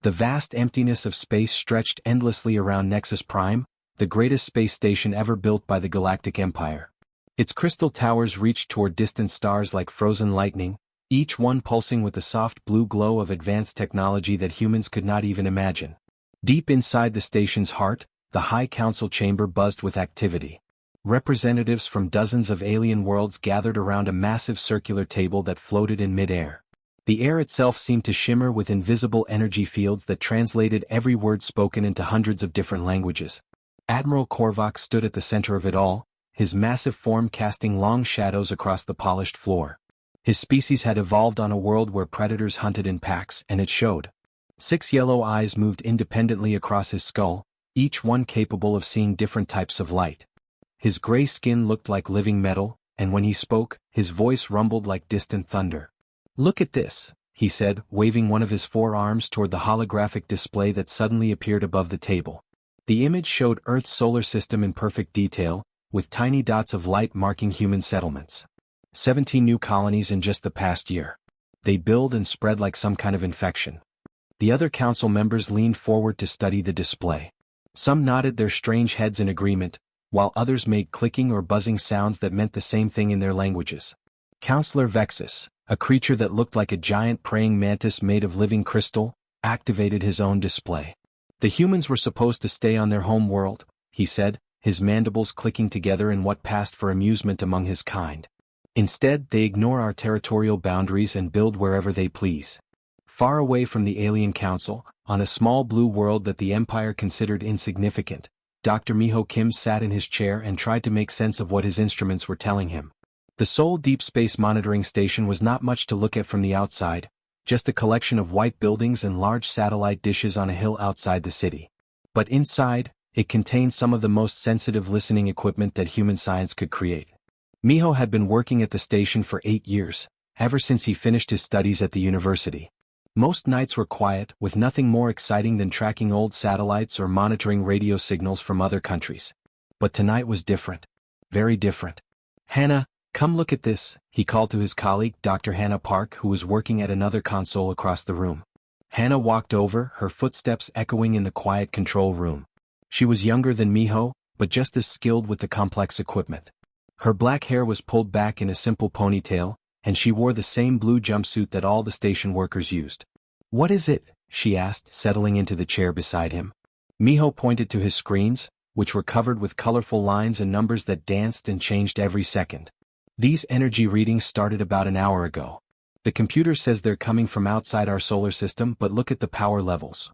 The vast emptiness of space stretched endlessly around Nexus Prime, the greatest space station ever built by the Galactic Empire. Its crystal towers reached toward distant stars like frozen lightning, each one pulsing with the soft blue glow of advanced technology that humans could not even imagine. Deep inside the station's heart, the High Council chamber buzzed with activity. Representatives from dozens of alien worlds gathered around a massive circular table that floated in mid-air. The air itself seemed to shimmer with invisible energy fields that translated every word spoken into hundreds of different languages. Admiral Korvac stood at the center of it all, his massive form casting long shadows across the polished floor. His species had evolved on a world where predators hunted in packs, and it showed. 6 yellow eyes moved independently across his skull, each one capable of seeing different types of light. His gray skin looked like living metal, and when he spoke, his voice rumbled like distant thunder. "Look at this," he said, waving one of his 4 arms toward the holographic display that suddenly appeared above the table. The image showed Earth's solar system in perfect detail, with tiny dots of light marking human settlements. 17 new colonies in just the past year. They build and spread like some kind of infection. The other council members leaned forward to study the display. Some nodded their strange heads in agreement, while others made clicking or buzzing sounds that meant the same thing in their languages. Counselor Vexus, a creature that looked like a giant praying mantis made of living crystal, activated his own display. The humans were supposed to stay on their home world, he said, his mandibles clicking together in what passed for amusement among his kind. Instead, they ignore our territorial boundaries and build wherever they please. Far away from the alien council, on a small blue world that the Empire considered insignificant, Dr. Miho Kim sat in his chair and tried to make sense of what his instruments were telling him. The Seoul Deep Space Monitoring Station was not much to look at from the outside, just a collection of white buildings and large satellite dishes on a hill outside the city. But inside, it contained some of the most sensitive listening equipment that human science could create. Miho had been working at the station for 8 years, ever since he finished his studies at the university. Most nights were quiet, with nothing more exciting than tracking old satellites or monitoring radio signals from other countries. But tonight was different. Very different. "Hannah, come look at this," he called to his colleague Dr. Hannah Park, who was working at another console across the room. Hannah walked over, her footsteps echoing in the quiet control room. She was younger than Miho, but just as skilled with the complex equipment. Her black hair was pulled back in a simple ponytail, and she wore the same blue jumpsuit that all the station workers used. "What is it?" she asked, settling into the chair beside him. Miho pointed to his screens, which were covered with colorful lines and numbers that danced and changed every second. "These energy readings started about an hour ago. The computer says they're coming from outside our solar system, but look at the power levels."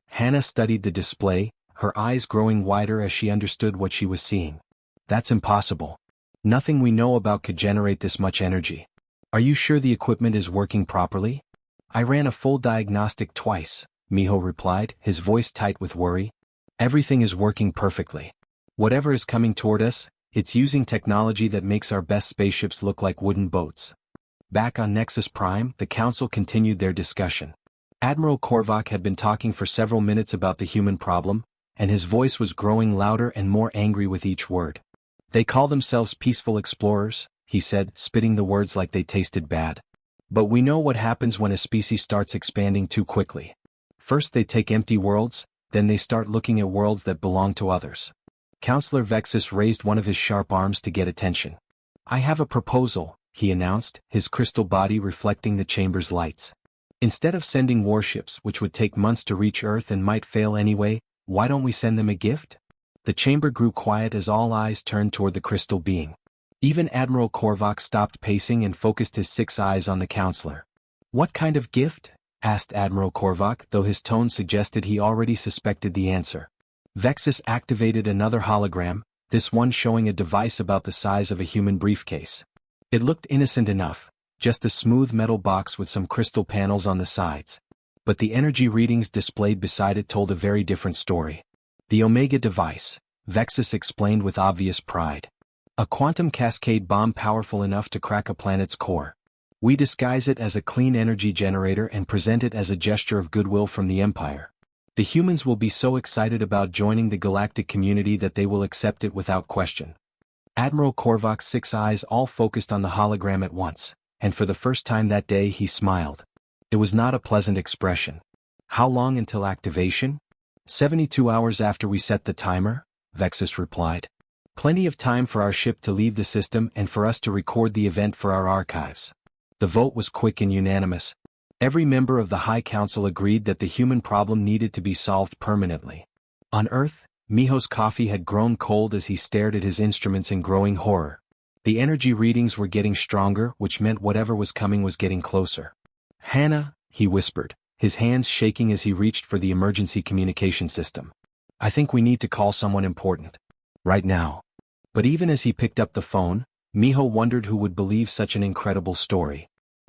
Hannah studied the display, her eyes growing wider as she understood what she was seeing. "That's impossible. Nothing we know about could generate this much energy. Are you sure the equipment is working properly?" "I ran a full diagnostic twice," Miho replied, his voice tight with worry. "Everything is working perfectly. Whatever is coming toward us, it's using technology that makes our best spaceships look like wooden boats." Back on Nexus Prime, the council continued their discussion. Admiral Korvac had been talking for several minutes about the human problem, and his voice was growing louder and more angry with each word. "They call themselves peaceful explorers," he said, spitting the words like they tasted bad. "But we know what happens when a species starts expanding too quickly. First they take empty worlds, then they start looking at worlds that belong to others." Counselor Vexus raised one of his sharp arms to get attention. "I have a proposal," he announced, his crystal body reflecting the chamber's lights. "Instead of sending warships which would take months to reach Earth and might fail anyway, why don't we send them a gift?" The chamber grew quiet as all eyes turned toward the crystal being. Even Admiral Korvac stopped pacing and focused his 6 eyes on the counselor. "What kind of gift?" asked Admiral Korvac, though his tone suggested he already suspected the answer. Vexus activated another hologram, this one showing a device about the size of a human briefcase. It looked innocent enough, just a smooth metal box with some crystal panels on the sides. But the energy readings displayed beside it told a very different story. "The Omega device," Vexus explained with obvious pride. "A quantum cascade bomb powerful enough to crack a planet's core. We disguise it as a clean energy generator and present it as a gesture of goodwill from the Empire. The humans will be so excited about joining the galactic community that they will accept it without question." Admiral Korvac's 6 eyes all focused on the hologram at once, and for the first time that day he smiled. It was not a pleasant expression. How long until activation? 72 hours after we set the timer, Vexus replied. Plenty of time for our ship to leave the system and for us to record the event for our archives. The vote was quick and unanimous. Every member of the High Council agreed that the human problem needed to be solved permanently. On Earth, Miho's coffee had grown cold as he stared at his instruments in growing horror. The energy readings were getting stronger, which meant whatever was coming was getting closer. Hannah, he whispered, his hands shaking as he reached for the emergency communication system. I think we need to call someone important. Right now. But even as he picked up the phone, Miho wondered who would believe such an incredible story.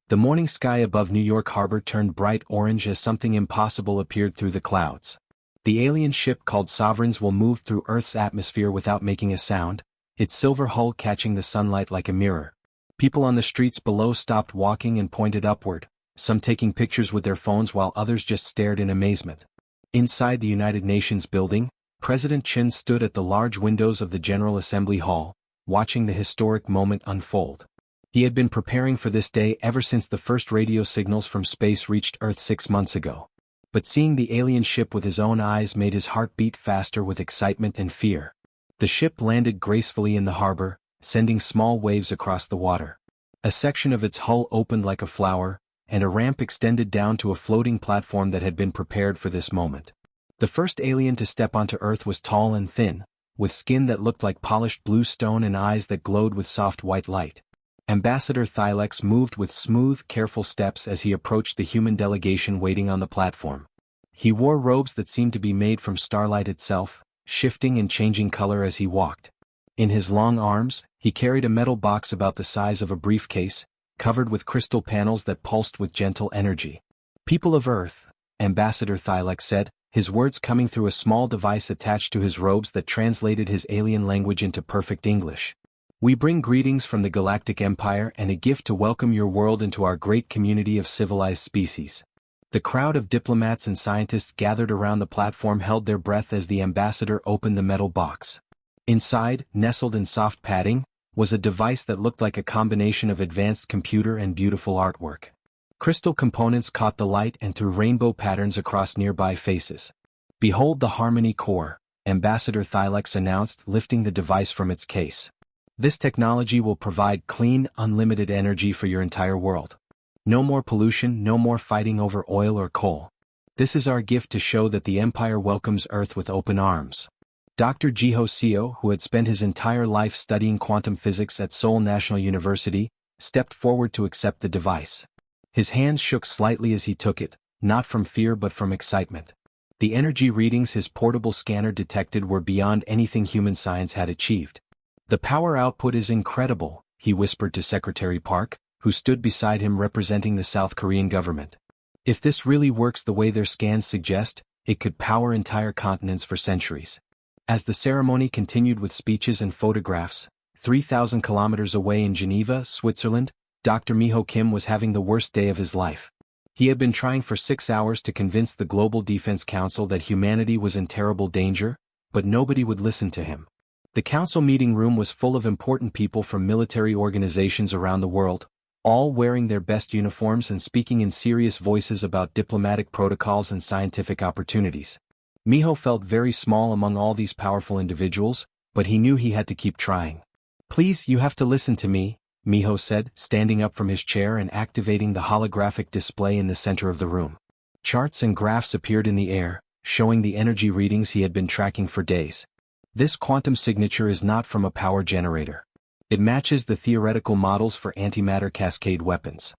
The morning sky above New York Harbor turned bright orange as something impossible appeared through the clouds. The alien ship called Sovereigns will move through Earth's atmosphere without making a sound, its silver hull catching the sunlight like a mirror. People on the streets below stopped walking and pointed upward, some taking pictures with their phones while others just stared in amazement. Inside the United Nations building, President Chin stood at the large windows of the General Assembly Hall, watching the historic moment unfold. He had been preparing for this day ever since the first radio signals from space reached Earth 6 months ago. But seeing the alien ship with his own eyes made his heart beat faster with excitement and fear. The ship landed gracefully in the harbor, sending small waves across the water. A section of its hull opened like a flower, and a ramp extended down to a floating platform that had been prepared for this moment. The first alien to step onto Earth was tall and thin, with skin that looked like polished blue stone and eyes that glowed with soft white light. Ambassador Thylex moved with smooth, careful steps as he approached the human delegation waiting on the platform. He wore robes that seemed to be made from starlight itself, shifting and changing color as he walked. In his long arms, he carried a metal box about the size of a briefcase, covered with crystal panels that pulsed with gentle energy. People of Earth, Ambassador Thylex said, his words coming through a small device attached to his robes that translated his alien language into perfect English. We bring greetings from the Galactic Empire and a gift to welcome your world into our great community of civilized species. The crowd of diplomats and scientists gathered around the platform held their breath as the ambassador opened the metal box. Inside, nestled in soft padding, was a device that looked like a combination of advanced computer and beautiful artwork. Crystal components caught the light and threw rainbow patterns across nearby faces. Behold the Harmony Core, Ambassador Thylex announced, lifting the device from its case. This technology will provide clean, unlimited energy for your entire world. No more pollution, no more fighting over oil or coal. This is our gift to show that the Empire welcomes Earth with open arms. Dr. Jiho Seo, who had spent his entire life studying quantum physics at Seoul National University, stepped forward to accept the device. His hands shook slightly as he took it, not from fear but from excitement. The energy readings his portable scanner detected were beyond anything human science had achieved. The power output is incredible, he whispered to Secretary Park, who stood beside him representing the South Korean government. If this really works the way their scans suggest, it could power entire continents for centuries. As the ceremony continued with speeches and photographs, 3,000 kilometers away in Geneva, Switzerland, Dr. Miho Kim was having the worst day of his life. He had been trying for 6 hours to convince the Global Defense Council that humanity was in terrible danger, but nobody would listen to him. The council meeting room was full of important people from military organizations around the world, all wearing their best uniforms and speaking in serious voices about diplomatic protocols and scientific opportunities. Miho felt very small among all these powerful individuals, but he knew he had to keep trying. Please, you have to listen to me, Miho said, standing up from his chair and activating the holographic display in the center of the room. Charts and graphs appeared in the air, showing the energy readings he had been tracking for days. This quantum signature is not from a power generator. It matches the theoretical models for antimatter cascade weapons.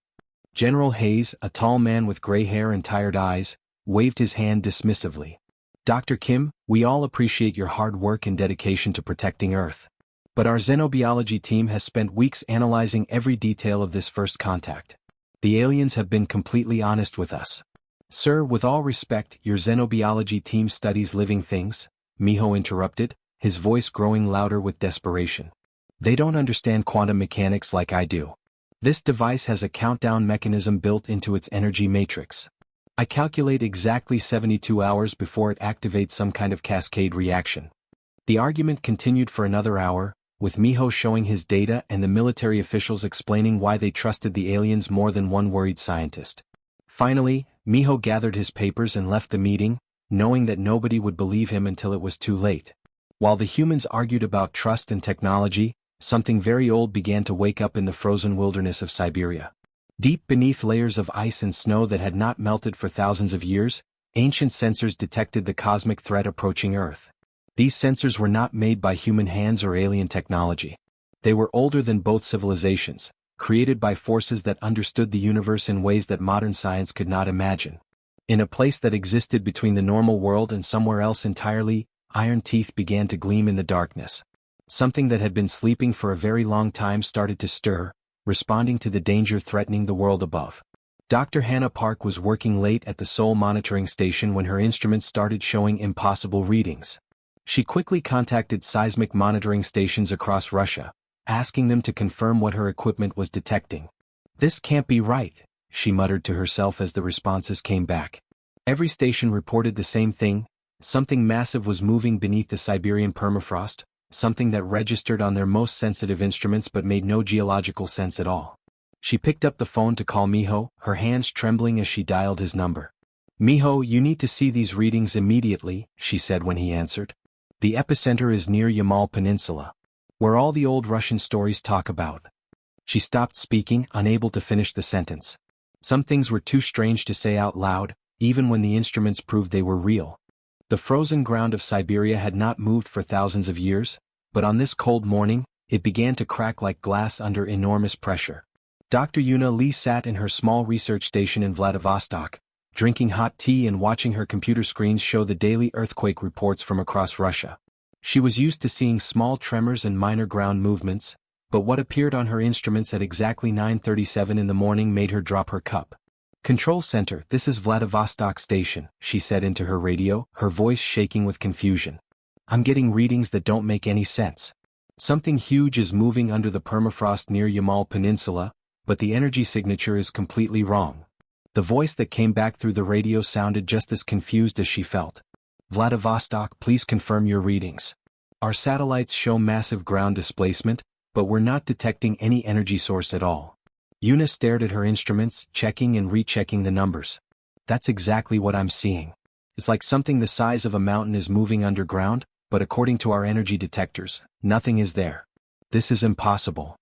General Hayes, a tall man with gray hair and tired eyes, waved his hand dismissively. Dr. Kim, we all appreciate your hard work and dedication to protecting Earth. But our xenobiology team has spent weeks analyzing every detail of this first contact. The aliens have been completely honest with us. Sir, with all respect, your xenobiology team studies living things, Miho interrupted, his voice growing louder with desperation. They don't understand quantum mechanics like I do. This device has a countdown mechanism built into its energy matrix. I calculate exactly 72 hours before it activates some kind of cascade reaction. The argument continued for another hour, with Miho showing his data and the military officials explaining why they trusted the aliens more than one worried scientist. Finally, Miho gathered his papers and left the meeting, knowing that nobody would believe him until it was too late. While the humans argued about trust and technology, something very old began to wake up in the frozen wilderness of Siberia. Deep beneath layers of ice and snow that had not melted for thousands of years, ancient sensors detected the cosmic threat approaching Earth. These sensors were not made by human hands or alien technology. They were older than both civilizations, created by forces that understood the universe in ways that modern science could not imagine. In a place that existed between the normal world and somewhere else entirely, iron teeth began to gleam in the darkness. Something that had been sleeping for a very long time started to stir, responding to the danger threatening the world above. Dr. Hannah Park was working late at the Seoul monitoring station when her instruments started showing impossible readings. She quickly contacted seismic monitoring stations across Russia, asking them to confirm what her equipment was detecting. "This can't be right," she muttered to herself as the responses came back. Every station reported the same thing: something massive was moving beneath the Siberian permafrost, something that registered on their most sensitive instruments but made no geological sense at all. She picked up the phone to call Miho, her hands trembling as she dialed his number. "Miho, you need to see these readings immediately," she said when he answered. "The epicenter is near Yamal Peninsula, where all the old Russian stories talk about." She stopped speaking, unable to finish the sentence. Some things were too strange to say out loud, even when the instruments proved they were real. The frozen ground of Siberia had not moved for thousands of years, but on this cold morning, it began to crack like glass under enormous pressure. Dr. Yuna Lee sat in her small research station in Vladivostok, drinking hot tea and watching her computer screens show the daily earthquake reports from across Russia. She was used to seeing small tremors and minor ground movements, but what appeared on her instruments at exactly 9:37 in the morning made her drop her cup. "Control center, this is Vladivostok station," she said into her radio, her voice shaking with confusion. "I'm getting readings that don't make any sense. Something huge is moving under the permafrost near Yamal Peninsula, but the energy signature is completely wrong." The voice that came back through the radio sounded just as confused as she felt. "Vladivostok, please confirm your readings. Our satellites show massive ground displacement, but we're not detecting any energy source at all." Yuna stared at her instruments, checking and rechecking the numbers. "That's exactly what I'm seeing. It's like something the size of a mountain is moving underground, but according to our energy detectors, nothing is there. This is impossible."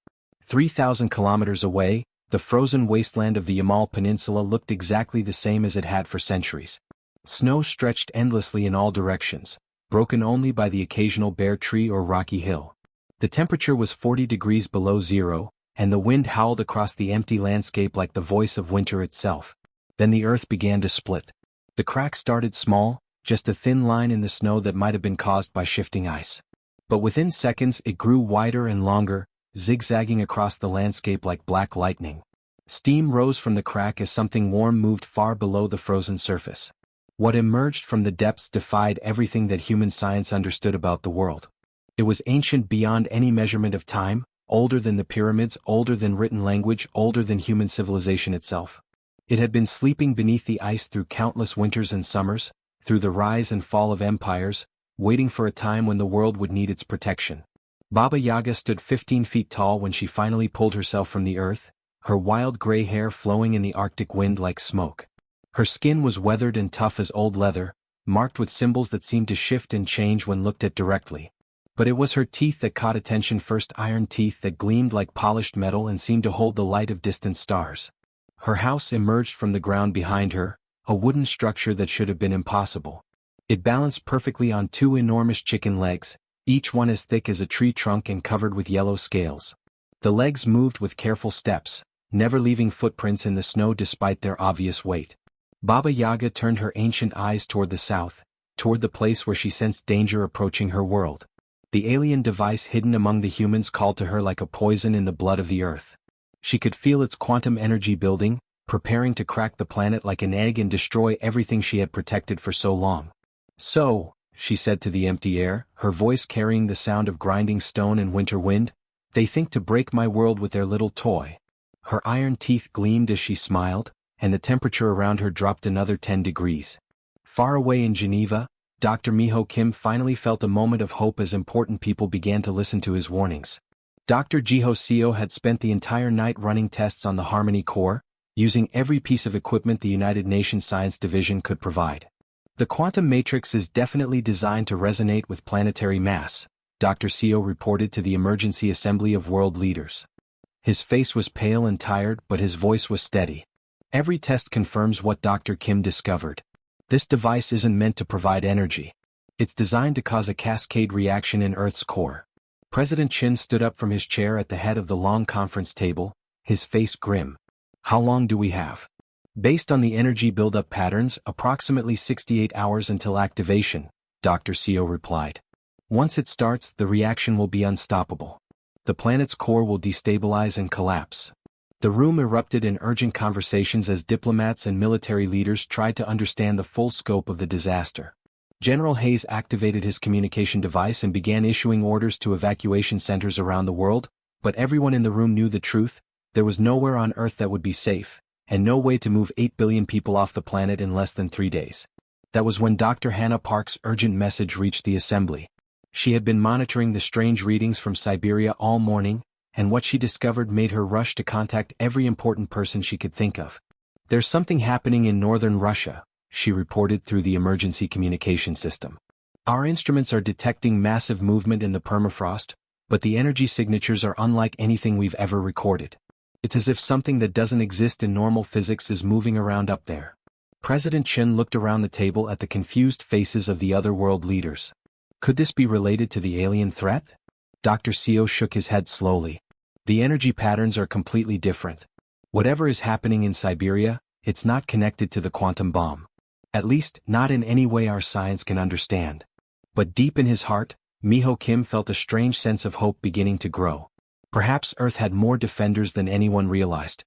3,000 kilometers away, the frozen wasteland of the Yamal Peninsula looked exactly the same as it had for centuries. Snow stretched endlessly in all directions, broken only by the occasional bare tree or rocky hill. The temperature was 40 degrees below zero, and the wind howled across the empty landscape like the voice of winter itself. Then the earth began to split. The crack started small, just a thin line in the snow that might have been caused by shifting ice. But within seconds it grew wider and longer, zigzagging across the landscape like black lightning. Steam rose from the crack as something warm moved far below the frozen surface. What emerged from the depths defied everything that human science understood about the world. It was ancient beyond any measurement of time, older than the pyramids, older than written language, older than human civilization itself. It had been sleeping beneath the ice through countless winters and summers, through the rise and fall of empires, waiting for a time when the world would need its protection. Baba Yaga stood 15 feet tall when she finally pulled herself from the earth, her wild gray hair flowing in the Arctic wind like smoke. Her skin was weathered and tough as old leather, marked with symbols that seemed to shift and change when looked at directly. But it was her teeth that caught attention first, iron teeth that gleamed like polished metal and seemed to hold the light of distant stars. Her house emerged from the ground behind her, a wooden structure that should have been impossible. It balanced perfectly on two enormous chicken legs, each one as thick as a tree trunk and covered with yellow scales. The legs moved with careful steps, never leaving footprints in the snow despite their obvious weight. Baba Yaga turned her ancient eyes toward the south, toward the place where she sensed danger approaching her world. The alien device hidden among the humans called to her like a poison in the blood of the earth. She could feel its quantum energy building, preparing to crack the planet like an egg and destroy everything she had protected for so long. "So," she said to the empty air, her voice carrying the sound of grinding stone and winter wind, "they think to break my world with their little toy." Her iron teeth gleamed as she smiled, and the temperature around her dropped another 10 degrees. Far away in Geneva, Dr. Miho Kim finally felt a moment of hope as important people began to listen to his warnings. Dr. Jiho Seo had spent the entire night running tests on the Harmony core, using every piece of equipment the United Nations Science Division could provide. The quantum matrix is definitely designed to resonate with planetary mass, Dr. Seo reported to the Emergency Assembly of World Leaders. His face was pale and tired, but his voice was steady. Every test confirms what Dr. Kim discovered. This device isn't meant to provide energy. It's designed to cause a cascade reaction in Earth's core. President Chin stood up from his chair at the head of the long conference table, his face grim. How long do we have? Based on the energy buildup patterns, approximately 68 hours until activation, Dr. Seo replied. Once it starts, the reaction will be unstoppable. The planet's core will destabilize and collapse. The room erupted in urgent conversations as diplomats and military leaders tried to understand the full scope of the disaster. General Hayes activated his communication device and began issuing orders to evacuation centers around the world, but everyone in the room knew the truth: there was nowhere on Earth that would be safe, and no way to move 8 billion people off the planet in less than 3 days. That was when Dr. Hannah Park's urgent message reached the assembly. She had been monitoring the strange readings from Siberia all morning, and what she discovered made her rush to contact every important person she could think of. There's something happening in northern Russia, she reported through the emergency communication system. Our instruments are detecting massive movement in the permafrost, but the energy signatures are unlike anything we've ever recorded. It's as if something that doesn't exist in normal physics is moving around up there. President Chen looked around the table at the confused faces of the other world leaders. Could this be related to the alien threat? Dr. Seo shook his head slowly. The energy patterns are completely different. Whatever is happening in Siberia, it's not connected to the quantum bomb. At least, not in any way our science can understand. But deep in his heart, Miho Kim felt a strange sense of hope beginning to grow. Perhaps Earth had more defenders than anyone realized.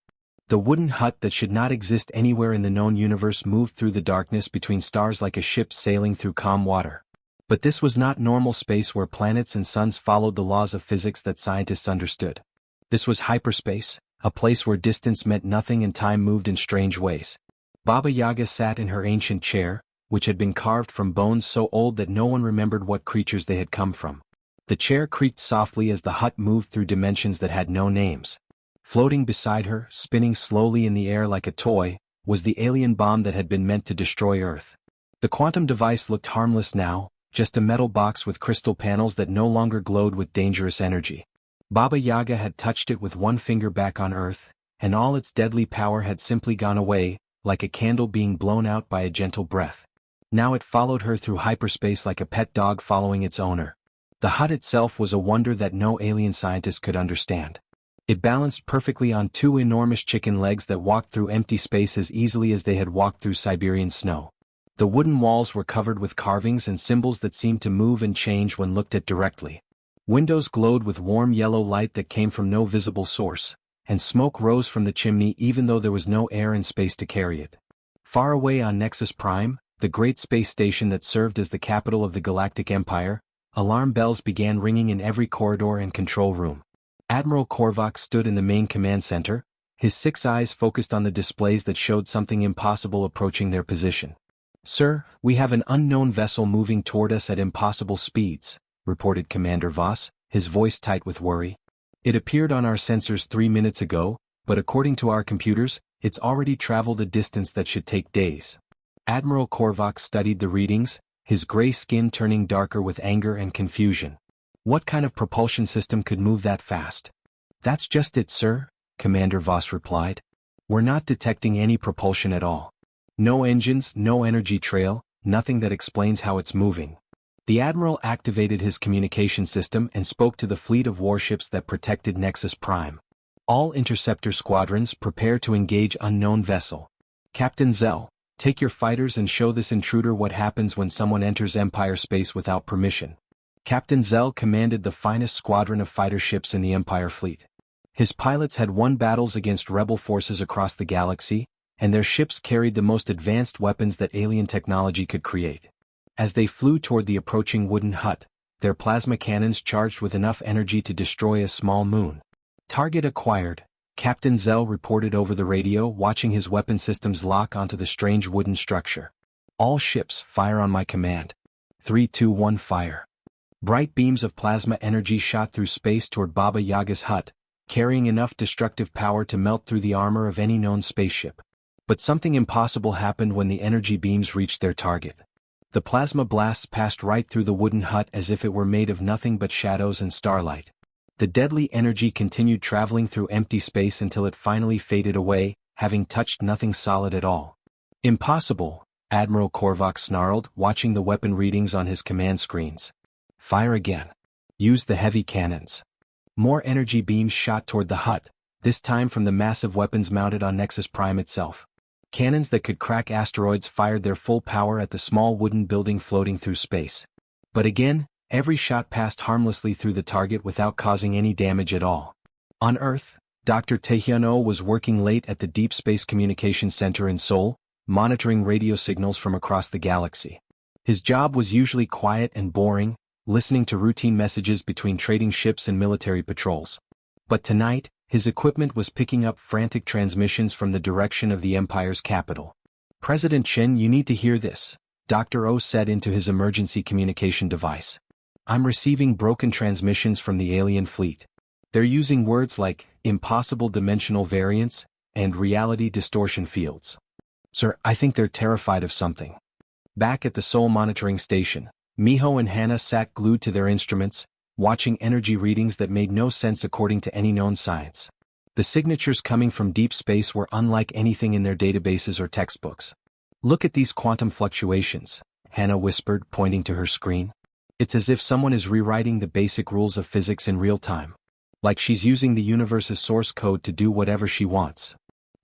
The wooden hut that should not exist anywhere in the known universe moved through the darkness between stars like a ship sailing through calm water. But this was not normal space where planets and suns followed the laws of physics that scientists understood. This was hyperspace, a place where distance meant nothing and time moved in strange ways. Baba Yaga sat in her ancient chair, which had been carved from bones so old that no one remembered what creatures they had come from. The chair creaked softly as the hut moved through dimensions that had no names. Floating beside her, spinning slowly in the air like a toy, was the alien bomb that had been meant to destroy Earth. The quantum device looked harmless now, just a metal box with crystal panels that no longer glowed with dangerous energy. Baba Yaga had touched it with one finger back on Earth, and all its deadly power had simply gone away, like a candle being blown out by a gentle breath. Now it followed her through hyperspace like a pet dog following its owner. The hut itself was a wonder that no alien scientist could understand. It balanced perfectly on two enormous chicken legs that walked through empty space as easily as they had walked through Siberian snow. The wooden walls were covered with carvings and symbols that seemed to move and change when looked at directly. Windows glowed with warm yellow light that came from no visible source, and smoke rose from the chimney even though there was no air and space to carry it. Far away on Nexus Prime, the great space station that served as the capital of the Galactic Empire, alarm bells began ringing in every corridor and control room. Admiral Korvac stood in the main command center, his 6 eyes focused on the displays that showed something impossible approaching their position. "Sir, we have an unknown vessel moving toward us at impossible speeds," reported Commander Voss, his voice tight with worry. "It appeared on our sensors 3 minutes ago, but according to our computers, it's already traveled a distance that should take days." Admiral Korvac studied the readings, his gray skin turning darker with anger and confusion. What kind of propulsion system could move that fast? "That's just it, sir," Commander Voss replied. "We're not detecting any propulsion at all. No engines, no energy trail, nothing that explains how it's moving." The Admiral activated his communication system and spoke to the fleet of warships that protected Nexus Prime. "All interceptor squadrons prepare to engage unknown vessel. Captain Zell, take your fighters and show this intruder what happens when someone enters Empire space without permission." Captain Zell commanded the finest squadron of fighter ships in the Empire fleet. His pilots had won battles against rebel forces across the galaxy, and their ships carried the most advanced weapons that alien technology could create. As they flew toward the approaching wooden hut, their plasma cannons charged with enough energy to destroy a small moon. "Target acquired," Captain Zell reported over the radio, watching his weapon systems lock onto the strange wooden structure. "All ships, fire on my command. 3, 2, 1, fire." Bright beams of plasma energy shot through space toward Baba Yaga's hut, carrying enough destructive power to melt through the armor of any known spaceship. But something impossible happened when the energy beams reached their target. The plasma blasts passed right through the wooden hut as if it were made of nothing but shadows and starlight. The deadly energy continued traveling through empty space until it finally faded away, having touched nothing solid at all. Impossible, Admiral Korvac snarled, watching the weapon readings on his command screens. Fire again. Use the heavy cannons. More energy beams shot toward the hut, this time from the massive weapons mounted on Nexus Prime itself. Cannons that could crack asteroids fired their full power at the small wooden building floating through space. But again, every shot passed harmlessly through the target without causing any damage at all. On Earth, Dr. Taehyun-oh was working late at the Deep Space Communications Center in Seoul, monitoring radio signals from across the galaxy. His job was usually quiet and boring, listening to routine messages between trading ships and military patrols. But tonight, his equipment was picking up frantic transmissions from the direction of the Empire's capital. President Chen, you need to hear this, Dr. Oh said into his emergency communication device. I'm receiving broken transmissions from the alien fleet. They're using words like impossible dimensional variance and reality distortion fields. Sir, I think they're terrified of something. Back at the Seoul monitoring station, Miho and Hannah sat glued to their instruments, watching energy readings that made no sense according to any known science. The signatures coming from deep space were unlike anything in their databases or textbooks. Look at these quantum fluctuations, Hannah whispered, pointing to her screen. It's as if someone is rewriting the basic rules of physics in real time. Like she's using the universe's source code to do whatever she wants.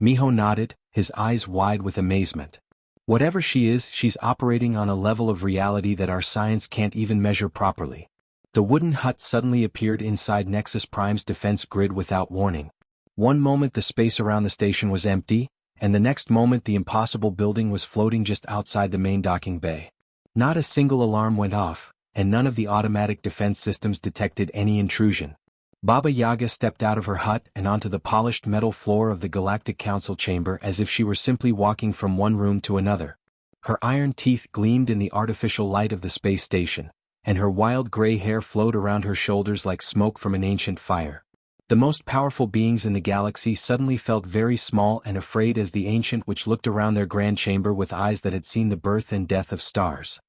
Miho nodded, his eyes wide with amazement. Whatever she is, she's operating on a level of reality that our science can't even measure properly. The wooden hut suddenly appeared inside Nexus Prime's defense grid without warning. One moment the space around the station was empty, and the next moment the impossible building was floating just outside the main docking bay. Not a single alarm went off, and none of the automatic defense systems detected any intrusion. Baba Yaga stepped out of her hut and onto the polished metal floor of the Galactic Council chamber as if she were simply walking from one room to another. Her iron teeth gleamed in the artificial light of the space station, and her wild gray hair flowed around her shoulders like smoke from an ancient fire. The most powerful beings in the galaxy suddenly felt very small and afraid as the Ancient Witch looked around their grand chamber with eyes that had seen the birth and death of stars.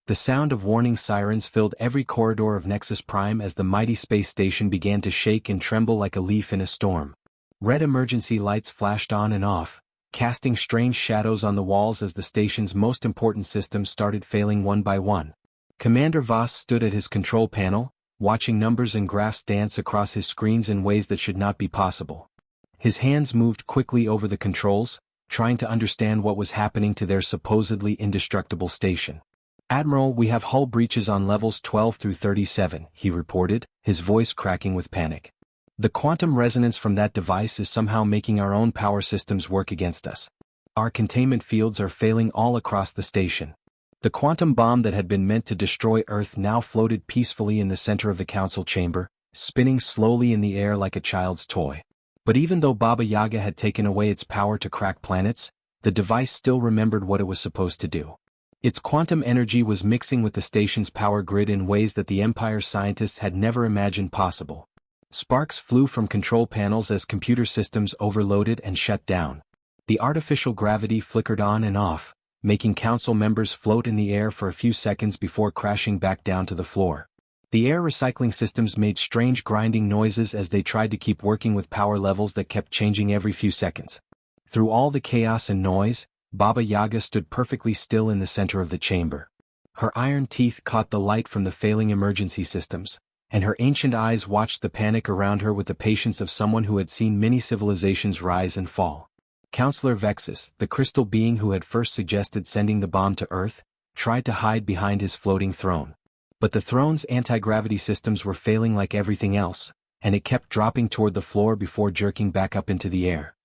The sound of warning sirens filled every corridor of Nexus Prime as the mighty space station began to shake and tremble like a leaf in a storm. Red emergency lights flashed on and off, casting strange shadows on the walls as the station's most important systems started failing one by one. Commander Voss stood at his control panel, watching numbers and graphs dance across his screens in ways that should not be possible. His hands moved quickly over the controls, trying to understand what was happening to their supposedly indestructible station. Admiral, we have hull breaches on levels 12 through 37, he reported, his voice cracking with panic. The quantum resonance from that device is somehow making our own power systems work against us. Our containment fields are failing all across the station. The quantum bomb that had been meant to destroy Earth now floated peacefully in the center of the council chamber, spinning slowly in the air like a child's toy. But even though Baba Yaga had taken away its power to crack planets, the device still remembered what it was supposed to do. Its quantum energy was mixing with the station's power grid in ways that the Empire's scientists had never imagined possible. Sparks flew from control panels as computer systems overloaded and shut down. The artificial gravity flickered on and off, making council members float in the air for a few seconds before crashing back down to the floor. The air recycling systems made strange grinding noises as they tried to keep working with power levels that kept changing every few seconds. Through all the chaos and noise, Baba Yaga stood perfectly still in the center of the chamber. Her iron teeth caught the light from the failing emergency systems, and her ancient eyes watched the panic around her with the patience of someone who had seen many civilizations rise and fall. Counselor Vexus, the crystal being who had first suggested sending the bomb to Earth, tried to hide behind his floating throne. But the throne's anti-gravity systems were failing like everything else, and it kept dropping toward the floor before jerking back up into the air.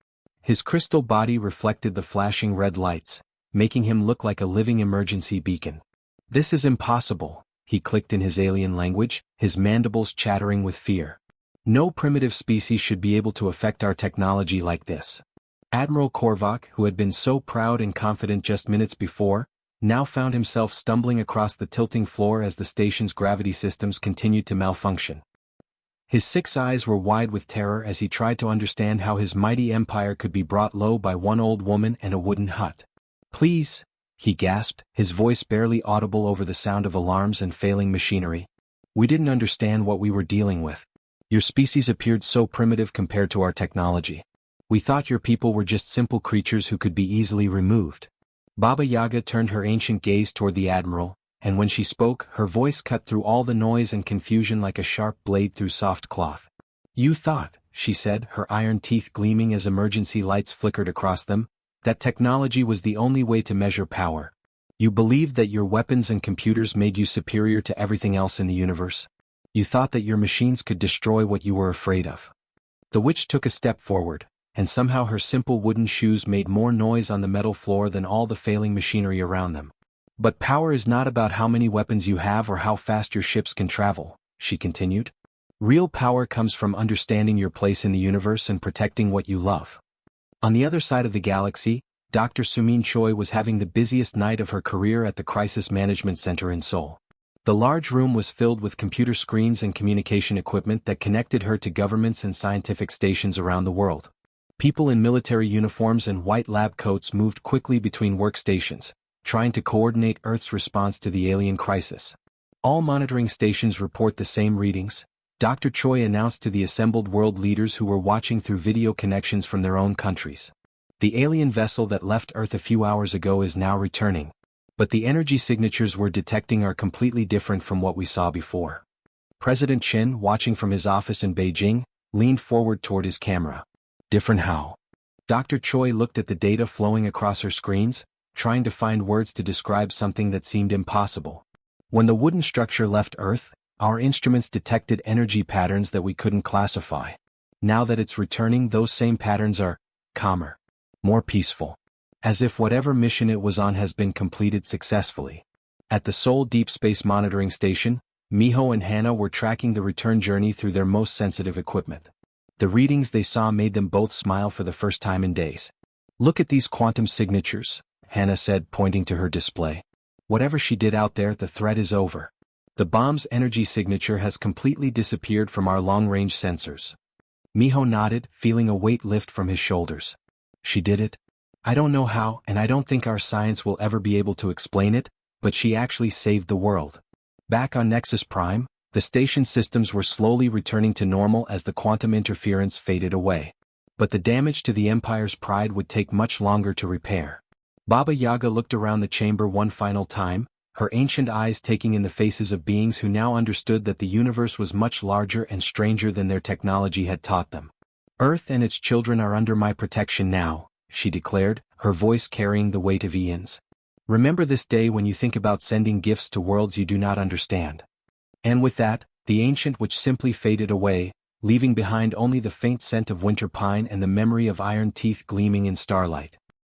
His crystal body reflected the flashing red lights, making him look like a living emergency beacon. This is impossible, he clicked in his alien language, his mandibles chattering with fear. No primitive species should be able to affect our technology like this. Admiral Korvac, who had been so proud and confident just minutes before, now found himself stumbling across the tilting floor as the station's gravity systems continued to malfunction. His 6 eyes were wide with terror as he tried to understand how his mighty empire could be brought low by one old woman and a wooden hut. "Please," he gasped, his voice barely audible over the sound of alarms and failing machinery. "We didn't understand what we were dealing with. Your species appeared so primitive compared to our technology. We thought your people were just simple creatures who could be easily removed." Baba Yaga turned her ancient gaze toward the admiral, and when she spoke, her voice cut through all the noise and confusion like a sharp blade through soft cloth. "You thought," she said, her iron teeth gleaming as emergency lights flickered across them, "that technology was the only way to measure power. You believed that your weapons and computers made you superior to everything else in the universe. You thought that your machines could destroy what you were afraid of." The witch took a step forward, and somehow her simple wooden shoes made more noise on the metal floor than all the failing machinery around them. "But power is not about how many weapons you have or how fast your ships can travel," she continued. "Real power comes from understanding your place in the universe and protecting what you love." On the other side of the galaxy, Dr. Sumin Choi was having the busiest night of her career at the Crisis Management Center in Seoul. The large room was filled with computer screens and communication equipment that connected her to governments and scientific stations around the world. People in military uniforms and white lab coats moved quickly between workstations, trying to coordinate Earth's response to the alien crisis. All monitoring stations report the same readings, Dr. Choi announced to the assembled world leaders who were watching through video connections from their own countries. "The alien vessel that left Earth a few hours ago is now returning, but the energy signatures we're detecting are completely different from what we saw before." President Chin, watching from his office in Beijing, leaned forward toward his camera. "Different how?" Dr. Choi looked at the data flowing across her screens, trying to find words to describe something that seemed impossible. "When the wooden structure left Earth, our instruments detected energy patterns that we couldn't classify. Now that it's returning, those same patterns are calmer, more peaceful. As if whatever mission it was on has been completed successfully." At the Seoul Deep Space Monitoring Station, Miho and Hannah were tracking the return journey through their most sensitive equipment. The readings they saw made them both smile for the first time in days. "Look at these quantum signatures," Hannah said, pointing to her display. "Whatever she did out there, the threat is over. The bomb's energy signature has completely disappeared from our long-range sensors." Miho nodded, feeling a weight lift from his shoulders. "She did it? I don't know how, and I don't think our science will ever be able to explain it, but she actually saved the world." Back on Nexus Prime, the station systems were slowly returning to normal as the quantum interference faded away. But the damage to the Empire's pride would take much longer to repair. Baba Yaga looked around the chamber one final time, her ancient eyes taking in the faces of beings who now understood that the universe was much larger and stranger than their technology had taught them. "Earth and its children are under my protection now," she declared, her voice carrying the weight of eons. "Remember this day when you think about sending gifts to worlds you do not understand." And with that, the ancient witch simply faded away, leaving behind only the faint scent of winter pine and the memory of iron teeth gleaming in starlight.